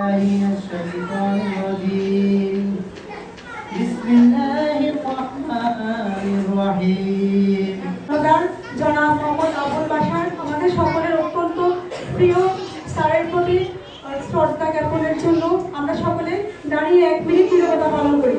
بالله من الشيطان الرجيم بسم الله الرحمن الرحيم জনাব মোহাম্মদ আবুল বাশার আমাদের সকলের অত্যন্ত প্রিয় স্যারের প্রতি শ্রদ্ধা জ্ঞাপনের জন্য আমরা সকলে দাঁড়িয়ে 1 মিনিট নীরবতা পালন করি।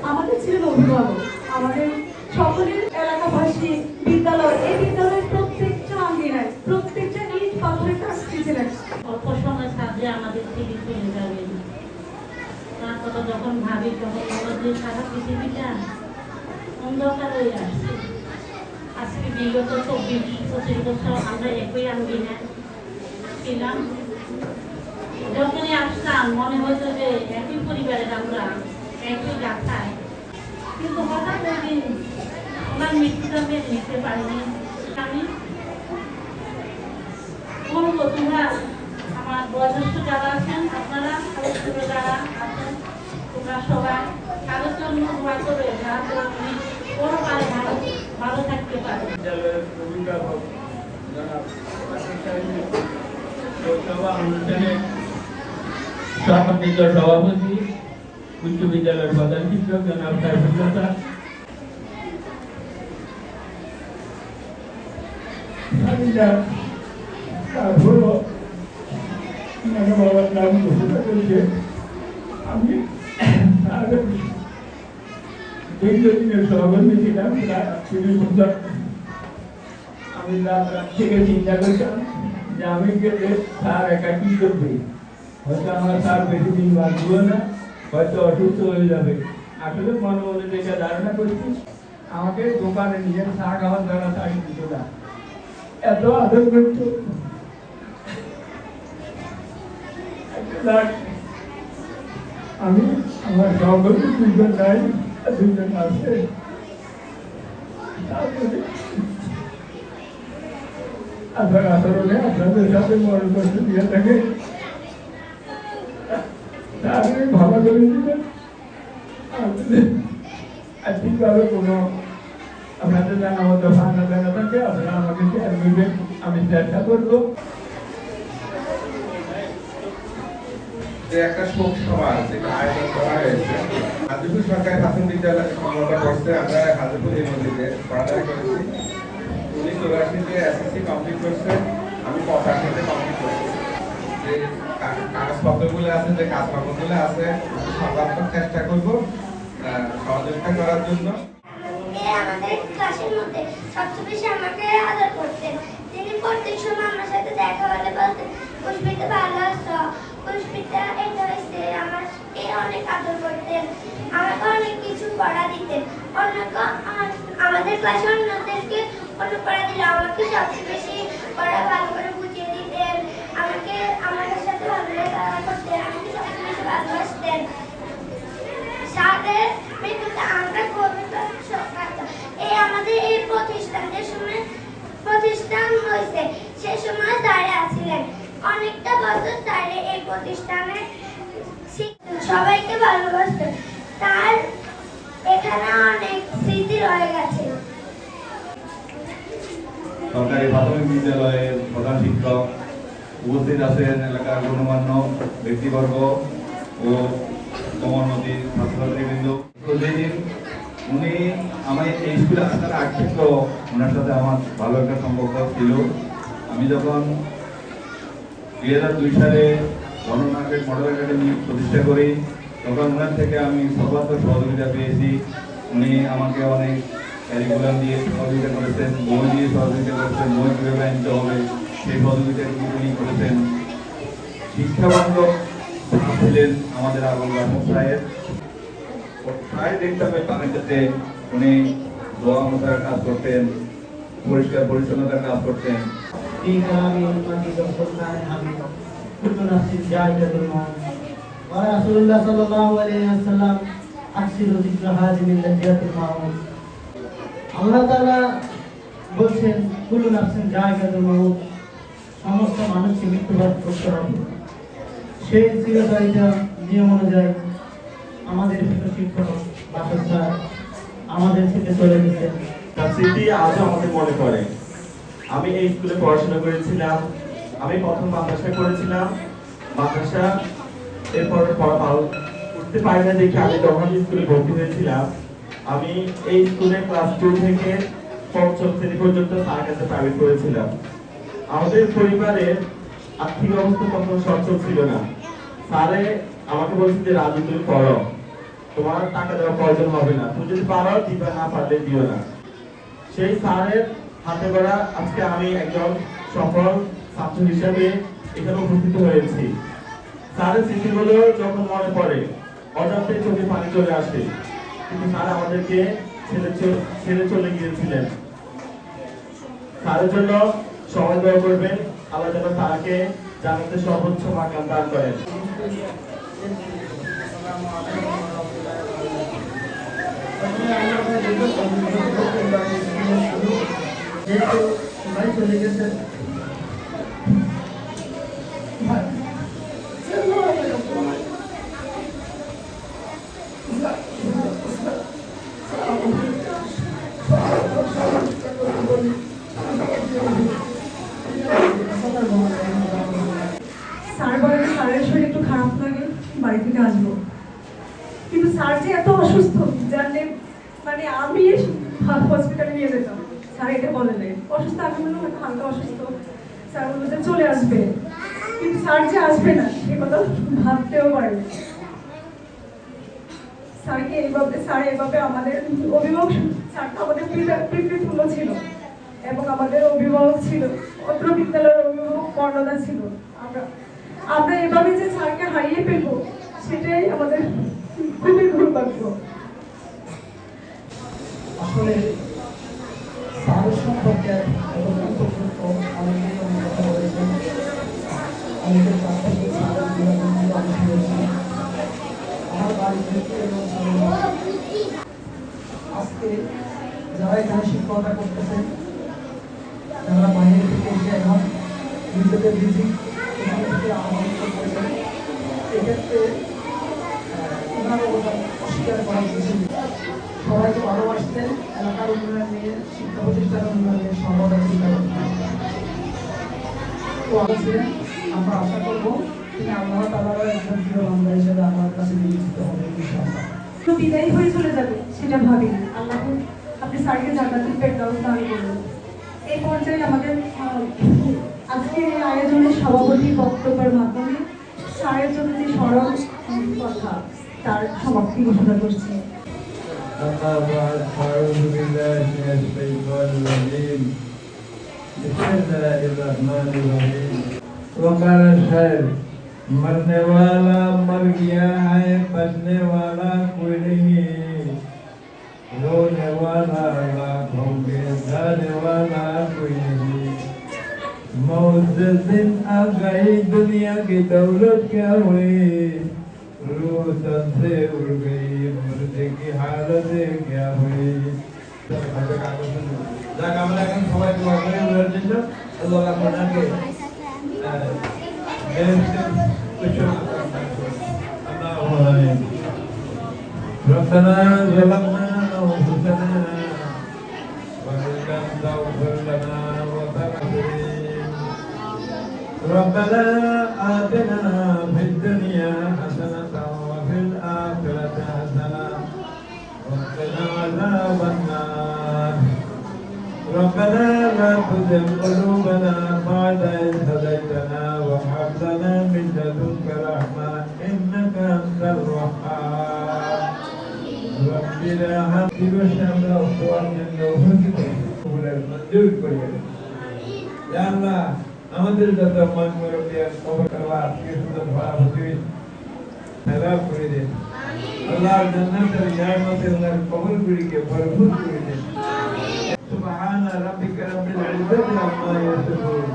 আমাদের ছিলেন অভিভাবক, আমাদের সকলের এলাকাবাসী বিদ্যালয়, এই বিদ্যালয়ের প্রত্যেকটা আঙ্গিনায় প্রত্যেকটা ইট পাথরের কাছে ছিলেন। অল্প সময় থাকলে আমাদের থেকে চলে যাবে, তারপরে যখন ভাবি তখন আমাদের সারা পৃথিবীটা অন্ধকার হয়ে আসছে। আজকে বিগত 24-25 বছর আমরা একই আঙ্গিনায় ছিলাম। যখনই আসতাম মনে হতো যে একই পরিবারের আমরা, একই গাথায়। কিন্তু হঠাৎ একদিন ওনার মৃত্যুটা আমি নিতে পারিনি। আমি বলবো তোমরা আমার বয়োজ্যেষ্ঠ যারা আছেন, আপনারা যারা আছেন, তোমরা সবাই কারোর জন্য দোয়া করে কোনো পারে ভালো থাকতে পারে। সম্মানিত সভাপতি, উচ্চ বিদ্যালয়ের প্রধান শিক্ষক জনাব সাইফুল্লাহ স্যার, বাবার নাম ঘোষণা করেছে। আমি দীর্ঘদিনের সহকর্মী ছিলাম, প্রায় 30 বছর। আমি রাত থেকে চিন্তা করতাম যে আমি গেলে স্যার একা কি করবে, হয়তো আমার স্যার বেশি দিন বাঁচব না, হয়তো অসুস্থ হয়ে যাবে। আসলে মনে মনে যেটা ধারণা করছি, আমাকে দোকানে নিয়ে চা খাওয়ার দ্বারা তাই দিত না, এত আদর করতো। আমি আমার সহকর্মী 2জন নাই, 2জন আছে। আপনার আচরণে আপনাদের সাথে বড় কষ্ট দিয়ে থাকে, আপনি ভালো করে দিবেন। ঠিকভাবে কোনো আপনাদের জানা মতো ভাঙা জানা থাকে আপনারা আমাকে শেয়ার করবেন, আমি চেষ্টা করবো। যে একটা শোক সভা যেটা আয়োজন করা হয়েছে, হাজিপুর সরকারি প্রাথমিক বিদ্যালয় সংলগ্ন করছে। আমরা হাজিপুর ইউনিভার্সিটিতে পড়ালেখা করেছি। 1984-তে এসএসসি কমপ্লিট করছে, আমি 85-তে কমপ্লিট করছি। যে কাগজপত্রগুলো আছে, যে কাজকর্মগুলো আছে, সর্বাত্মক চেষ্টা করবো সহযোগিতা করার জন্য। আমাদের ক্লাসের মধ্যে সবচেয়ে বেশি আমাকে আদর করতেন। তিনি প্রত্যেক সময় আমার সাথে দেখা হলে বলতেন, পুষ্পিতা ভালো আছো, পুষ্পিতা এটা হয়েছে। আমাকে অনেক আদর করতেন, আমাকে অনেক কিছু পড়া দিতেন। আমাদের ক্লাসে অন্যদেরকে অন্য পড়া দিলে আমাকে সবচেয়ে বেশি পড়া ভালো করে বুঝিয়ে দিতেন। আমাকে আমাদের সাথে ভালো ব্যবহার করতেন, আমাকে সবচেয়ে বেশি ভালোবাসতেন। স্যারের মৃত্যুতে আমরা আমাদের এই প্রতিষ্ঠান, যে সময় প্রতিষ্ঠান হয়েছে সে সময় স্যারে আছিলেন। অনেকটা বছর স্যারে এই প্রতিষ্ঠানে সবাইকে ভালোবাসতেন। তার এখানে অনেক স্মৃতি রয়ে গেছে। সরকারি প্রাথমিক বিদ্যালয়ের প্রধান শিক্ষক উপস্থিত আছেন, এলাকার গণ্যমান্য ব্যক্তিবর্গ ও কমলমতি ছাত্রছাত্রীবৃন্দ। যেদিন উনি আমার এই স্কুলে আসার আগ থেকে ওনার সাথে আমার ভালো একটা সম্পর্ক ছিল। আমি যখন 2002 সালে গণমার্কেট মডেল একাডেমি প্রতিষ্ঠা করি, তখন ওনার থেকে আমি সর্বাত্মক সহযোগিতা পেয়েছি। উনি আমাকে অনেক ক্যারিকুলাম দিয়ে সহযোগিতা করেছেন, বই দিয়ে সহযোগিতা করেছেন, বই কীভাবে আনতে হবে সেই সহযোগিতা উনি করেছেন। শিক্ষাবান্ধব ছিলেন আমাদের আবুল বাশার সাহেব। প্রায় দেখতাম পানিতে উনি দোয়া মোতার কাজ করতেন, পরিষ্কার পরিচ্ছন্নতার কাজ করতেন। রাসূলুল্লাহ সাল্লাল্লাহু আলাইহি ওয়াসাল্লাম يكسر ذكر هادم اللذات المعروف আল্লাহ তাআলা বলছেন কুল্লু নাফসিন যায়গাতুল মউত, সমস্ত মানুষকে মৃত্যুবরণ করতে হবে। সেই চিরদায়িতা নিয়ম অনুযায়ী আমাদের প্রিয় শিক্ষক বাসদ স্যার আমাদের থেকে চলে গেছেন। তার স্মৃতি আজও আমাদের মনে পড়ে। আমি এই স্কুলে পড়াশোনা করেছিলাম, আমি প্রথম মাদ্রাসা করেছিলাম, মাদ্রাসা এরপর পড়া ভালো করতে পারি না দেখে আমি তখন স্কুলে ভর্তি হয়েছিলাম। আমি এই স্কুলে ক্লাস 2 থেকে 5ম শ্রেণী পর্যন্ত তার কাছে প্রাইভেট করেছিলাম। আমাদের পরিবারের আর্থিক অবস্থা তখন সচ্ছল ছিল না। স্যারে আমাকে বলছে যে রাজু তুমি পড়ো, তোমার টাকা দেওয়ার প্রয়োজন হবে না, তুমি যদি পারো দিবা, না পারলে দিও না। সেই স্যারের হাতে গড়া আজকে আমি একজন সফল ছাত্র হিসেবে এখানে উপস্থিত হয়েছি। স্যারের স্মৃতিগুলো যখন মনে পড়ে অজান্তে চোখে পানি চলে আসে, কিন্তু স্যার আমাদেরকে ছেড়ে চলে গিয়েছিলেন। স্যারের জন্য সবাই দোয়া করবেন, আল্লাহ যেন তাকে জান্নাতের সর্বোচ্চ মাকাম দান করেন। যেহেতু ভাই চলে গেছেন, স্যার বলেন স্যারের শরীর একটু খারাপ লাগে, বাড়ি থেকে আসবো, কিন্তু স্যার যে এত অসুস্থ জানলে মানে আমি হসপিটালে নিয়ে যেতাম। স্যার এটা বলে নাই, অসুস্থ আমি বললাম হয়তো হালকা অসুস্থ, স্যার বললো যে চলে আসবে, কিন্তু স্যার যে আসবে না সে কথা ভাবতেও পারে। স্যারকে এইভাবে আমাদের অভিভাবক, স্যার তো আমাদের পিতৃতুল্য ছিল এবং আমাদের অভিভাবক ছিল, অত্র বিদ্যালয়ের অভিভাবক কর্ণদা ছিল। আমরা এভাবে যে স্যারকে হারিয়ে ফেলবো সেটাই আমাদের খুবই দুর্ভাগ্য। আসলে স্যারের সম্পর্কে অনেকেই কথা বলেছেন, অনেকের কাছ থেকে স্যারের জীবনবন্ধু আমি শুনেছি। আমার বাড়ি থেকে এবং আজকে যারা এখানে শিক্ষকতা করতেছেন, যারা বাইরে থেকে এসে এখন নিজেদের বিধি এখান থেকে আমন্ত্রিত করেছেন, এক্ষেত্রে ওনার অবদান অস্বীকার করার কিছু নেই। সবাইকে ভালোবাসতেন, এলাকার উন্নয়ন নিয়ে, শিক্ষা প্রতিষ্ঠানের উন্নয়ন নিয়ে সর্বদা চিন্তা করতেন। তো আমরা আশা করবো তিনি আল্লাহ তাআলার একজন প্রিয় বান্দা হিসেবে আমার কাছে বিবেচিত হবে ইনশাআল্লাহ। তো বিদায় হয়ে চলে যাবে সেটা ভাবি আল্লাহ আপনি স্যারকে জান্নাতুল ফেরদাউস দান করুন। এই পর্যায়ে আমাদের আজকে এই আয়োজনের সভাপতি বক্তব্যের মাধ্যমে স্যারের জন্য যে স্মরণ কথা তার সমাপ্তি ঘোষণা করছি। أعوذ بالله من الشيطان الرجيم بسم الله الرحمن الرحيم وقال الشاعر मरने वाला मर गया है, बचने वाला कोई नहीं, रोने वाला लाखों के जाने वाला कोई नहीं, मौत दिन आ गई दुनिया की दौलत क्या हुई, रूह तन से उड़ गई मुर्दे की हालत क्या हुई। যাক আমরা এখন সবাই দোয়া করে বলার জন্য আল্লাহ আপনাকে ربنا ظلمنا أنفسنا وإن لم تغفر لنا وترحمنا ربنا آتنا في الدنيا حسنة وفي الآخرة حسنة وقنا عذاب النار ربنا لا تزغ قلوبنا بعد إذ هديتنا وهب لنا من لدنك رحمة إنك أنت الوهاب رب لا حمد وشهد أخوان اللوحك منجور করিয়ে يا الله আমাদের যত মন মুরব্বী কবর করবা আজকে সুন্দর ভাড়া হতে হেলাপ করে দেন আল্লাহ জান্নাতের নিয়ামতের কবর গুলিকে ভরপুর করে দেন সুবহান রাব্বিকা রাব্বিল ইজ্জাতি আম্মা ইয়াসিফুন